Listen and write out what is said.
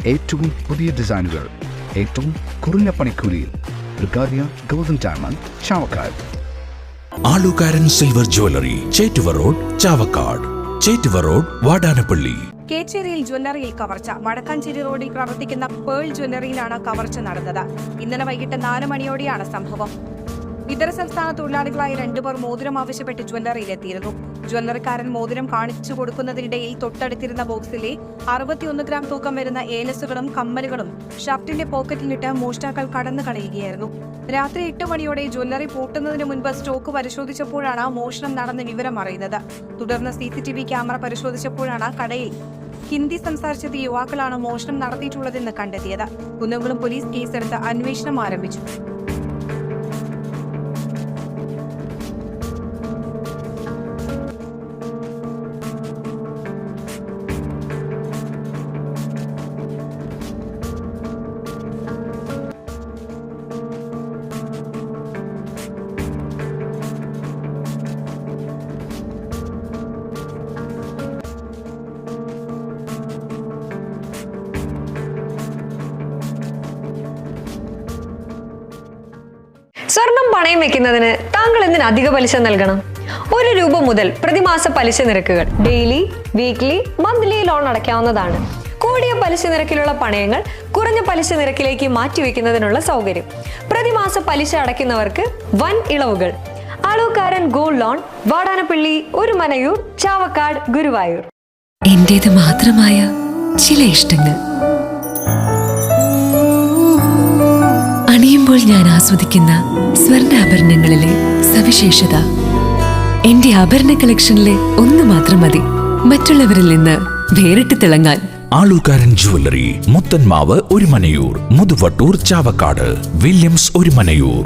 ഏറ്റവും പുതിയ ഡിസൈനുകൾ ഏറ്റവും കുറഞ്ഞ പണിക്കൂലിയിൽ ബ്രിഗാദിയ Golden Diamond Chavakkad. Alukkaran silver jewellery, Chettuva road, Chavakkad. Chettuva road, Vadanappally. കേച്ചേരിയിൽ ജ്വല്ലറിയിൽ കവർച്ച. വടക്കാഞ്ചേരി റോഡിൽ പ്രവർത്തിക്കുന്ന പേൾ ജ്വല്ലറിയിലാണ് കവർച്ച നടന്നത്. ഇന്നലെ വൈകിട്ട് 4 മണിയോടെയാണ് സംഭവം. ഇതര സംസ്ഥാന തൊഴിലാളികളായ 2 പേർ മോതിരം ആവശ്യപ്പെട്ട് ജ്വല്ലറിയിലെത്തിയിരുന്നു. ജ്വല്ലറിക്കാരൻ മോതിരം കാണിച്ചു കൊടുക്കുന്നതിനിടയിൽ തൊട്ടടുത്തിരുന്ന ബോക്സിലെ 61 ഗ്രാം തൂക്കം വരുന്ന ഏലസുകളും കമ്മലുകളും ഷർട്ടിന്റെ പോക്കറ്റിലിട്ട് മോഷ്ടാക്കൾ കടന്നു കളയുകയായിരുന്നു. രാത്രി 8 മണിയോടെ ജ്വല്ലറി പൂട്ടുന്നതിന് മുൻപ് സ്റ്റോക്ക് പരിശോധിച്ചപ്പോഴാണ് മോഷണം നടന്ന വിവരം അറിയുന്നത്. തുടർന്ന് CCTV ക്യാമറ പരിശോധിച്ചപ്പോഴാണ് കടയിൽ ഹിന്ദി സംസാരിച്ചത് യുവാക്കളാണ് മോഷണം നടത്തിയിട്ടുള്ളതെന്ന് കണ്ടെത്തിയത്. കുന്നംകുളം പോലീസ് കേസെടുത്ത് അന്വേഷണം ആരംഭിച്ചു. സ്വർണം പണയം വെക്കുന്നതിന് താങ്കൾ എന്തിന് അധിക പലിശ നൽകണം? 1 രൂപ മുതൽ പ്രതിമാസ പലിശ നിരക്കുകൾ ഡെയിലി, വീക്ക്ലി, മന്ത്ലി ലോൺ അടയ്ക്കാവുന്നതാണ്. കൂടിയ പലിശ നിരക്കിലുള്ള പണയങ്ങൾ കുറഞ്ഞ പലിശ നിരക്കിലേക്ക് മാറ്റിവെക്കുന്നതിനുള്ള സൗകര്യം. പ്രതിമാസ പലിശ അടയ്ക്കുന്നവർക്ക് വൻ ഇളവുകൾ. ആലുകാരൻ ഗോൾഡ് ലോൺ, വാടാനപ്പള്ളി, ഒരുമനയൂർ, ചാവക്കാട്, ഗുരുവായൂർ. എന്റേത് മാത്രമായ ചില ഇഷ്ടങ്ങൾ അണിയുമ്പോൾ ഞാൻ ആസ്വദിക്കുന്ന സ്വർണ്ണാഭരണങ്ങളിലെ സവിശേഷത. എന്റെ ആഭരണ കളക്ഷനിലെ ഒന്ന് മാത്രം മതി മറ്റുള്ളവരിൽ നിന്ന് വേറിട്ട് തിളങ്ങാൻ. ആലുകാരൻ ജ്വല്ലറി, മുത്തൻമാവ്, ഒരുമനയൂർ, മുതുവട്ടൂർ, ചാവക്കാട്, വില്യംസ്, ഒരുമനയൂർ.